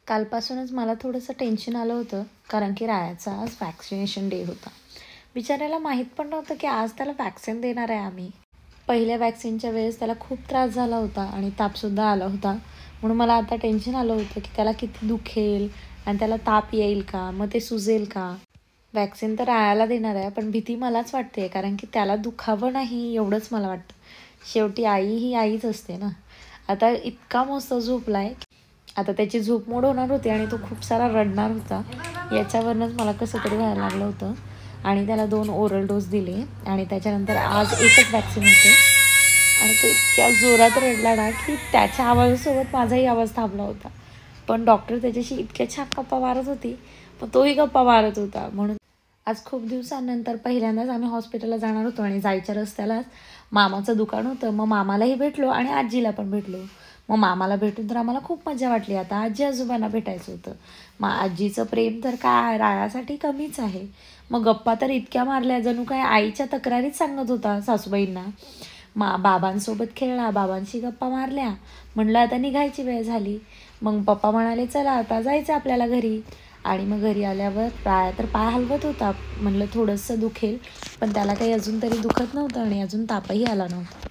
कालपासूनच मला थोडंसं टेन्शन आलं होतं, कारण की रायाचा आज वॅक्सिनेशन डे होता. बिचाऱ्याला माहीत पण नव्हतं की आज त्याला वॅक्सिन देणार आहे आम्ही. पहिल्या वॅक्सिनच्या वेळेस त्याला खूप त्रास झाला होता आणि तापसुद्धा आला होता. म्हणून मला आता टेन्शन आलं होतं की त्याला किती दुखेल आणि त्याला ताप येईल का? मग ते सुजेल का? वॅक्सिन तर रायाला देणार आहे, पण भीती मलाच वाटते कारण की त्याला दुखावं नाही एवढंच मला वाटतं. शेवटी आई ही आईच असते ना. आता इतका मस्त झोपलाय. आता त्याची झोप मोड होणार होती आणि तो खूप सारा रडणार होता. याच्यावरूनच मला कसं तरी व्हायला लागलं होतं आणि त्याला 2 ओरल डोस दिले आणि त्याच्यानंतर आज एकच वॅक्सिन होते आणि तो इतक्या जोरात रडला ना की त्याच्या आवाजासोबत माझाही आवाज थांबला होता. पण डॉक्टर त्याच्याशी इतक्या छान गप्पा मारत होती, पण तोही गप्पा मारत होता. म्हणून आज खूप दिवसानंतर पहिल्यांदाच आम्ही हॉस्पिटलला जाणार होतो आणि जायच्या रस्त्यालाच मामाचं दुकान होतं. मग मामालाही भेटलो आणि आजीला पण भेटलो. मग मामाला भेटून तर आम्हाला खूप मजा वाटली. आता आजी आजोबांना भेटायचं होतं. मग आजीचं प्रेम तर काय रायासाठी कमीच आहे. मग गप्पा तर इतक्या मारल्या जणू काय आईच्या तक्रारीच सांगत होता सासूबाईंना. बाबांसोबत खेळला, बाबांशी गप्पा मारल्या. म्हणलं आता निघायची वेळ झाली. मग पप्पा म्हणाले चला आता जायचं आपल्याला घरी. आणि मग घरी आल्यावर राया तर पाय हलवत होता. म्हणलं थोडंसं दुखेल, पण त्याला काही अजून तरी दुखत नव्हतं आणि अजून तापही आला नव्हता.